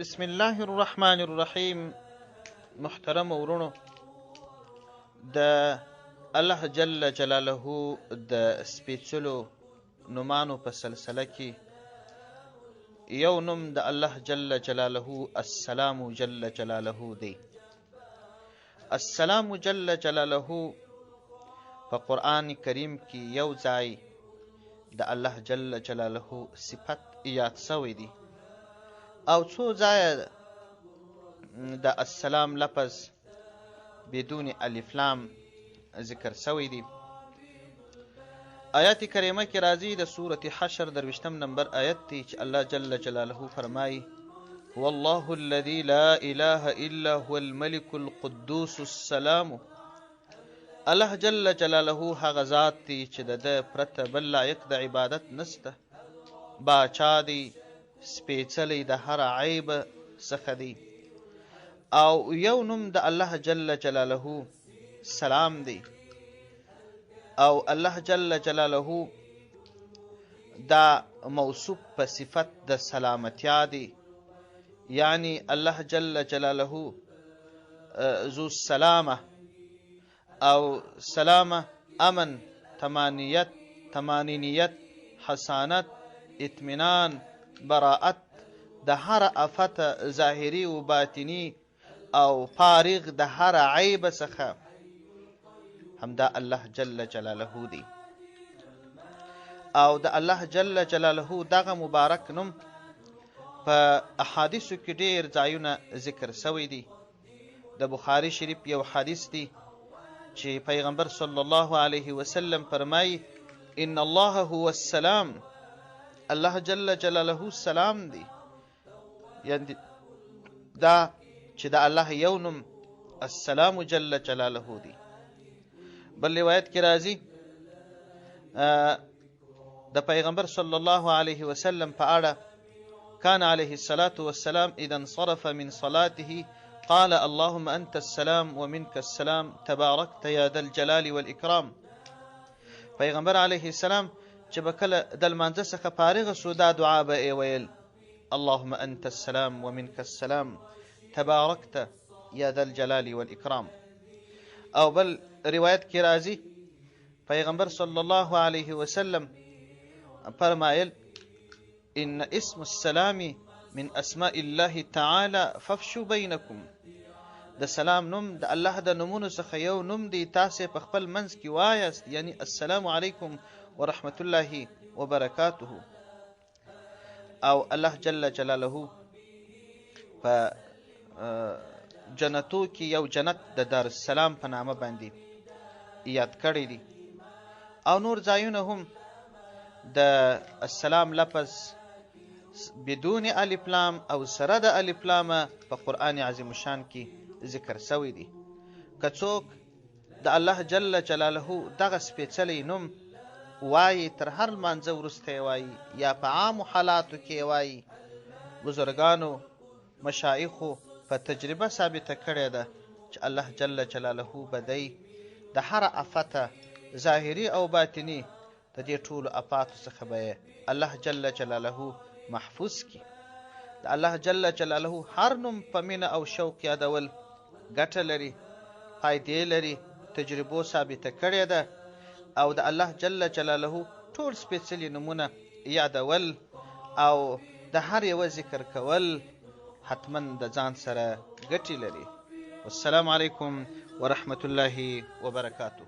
بسم الله الرحمن الرحیم. محترم ورونو، د الله جل جلاله د سپیڅلو نومانو په سلسله کې یو نوم د الله جل جلاله السلام جل جلاله دی. السلام جل جلاله په قرآن کریم کې یو ځای د الله جل جلاله صفت یاد شوی دی او څو ځایه د السلام لفظ بدون الف لام ذکر شوی دی. آیات کریمه کې راځي د سورة حشر 23 نمبر آیت دی چې الله جل جلاله فرمایي: هو الله الذي لا اله الا هو الملك القدوس السلام. الله جل جلاله هغه ذات دی چې د ده پرته بل لایق د عبادت نسته، باچا دی، سپیڅلی د هر عیب څخه دی، او یو نوم د الله جل جلاله سلام دی. او الله جل جلاله دا موصوف په صفت د سلامتیا دی، یعنی الله جل جلاله ذو السلامه، او سلامه امن، تمانینیت، حسانت، اطمینان، براءت د هر آفت ظاهري و باطنی او فارغ د هر عیب څخه همدا الله جل جلاله دی. او د الله جل جلاله دغه مبارک نوم په احادیثو کې ډیر ځایونه ذکر شوی دی. د بخاری شریف یو حدیث دی چې پیغمبر صلی الله علیه وسلم فرمایي: ان الله هو السلام. الله جل جلاله سلام دی، یعنی دا چې د الله یو نوم السلام جل جلاله دی. بل روایت کې راځي د پیغمبر صلی الله علیه وسلم په اړه: کان علیه الصلاة والسلام اذا انصرف من صلاته قال اللهم انت السلام ومنك السلام تباركت يا ذا الجلال والاکرام. پیغمبر علیه السلام چې به کله د لمانځه څخه فارغه سو دا دعا به یې ویل: اللهم انت السلام ومنك السلام تباركت يا ذا الجلال والاکرام. او بل روایت کې راځي پیغمبر صلی الله علیه وسلم فرمایل: ان اسم السلام من اسماء الله تعالی فافشوا بینکم. د سلام نوم د الله د نومونو څخه یو نوم دی، تاسې په خپل منځ کې وایاست، یعنی السلام علیکم ورحمت الله وبرکاته. او الله جل جلاله په جنتو کې یو جنت د دارالسلام په نامه باندې یاد کړی دی. او نور ځایونه هم د السلام لفظ بدون الف لام او سره د الف لام په قرآن عظیم شان کې ذکر شوی دی. که څوک د الله جل جلاله دغه سپیڅلی نوم وایي، تر هر لمانځه وروسته یې وایي یا په عامو حالاتو کې یې وایي، بزرګانو مشایخو په تجربه ثابته کړې ده چې الله جل جلاله به دی د هر آفته ظاهري او باطني د دې ټولو آفاتو څخه به الله جل جلاله محفوظ کی. د الله جل جلاله هر نوم په مینه او شوق یادول ګټه لري، فایدې لري، تجربو ثابته کړې ده. او د الله جل جلاله ټول سپیڅلي نومونه یادول او د هر یوه ذکر کول حتما د ځان سره ګټې لري. والسلام علیکم ورحمت الله وبرکاته.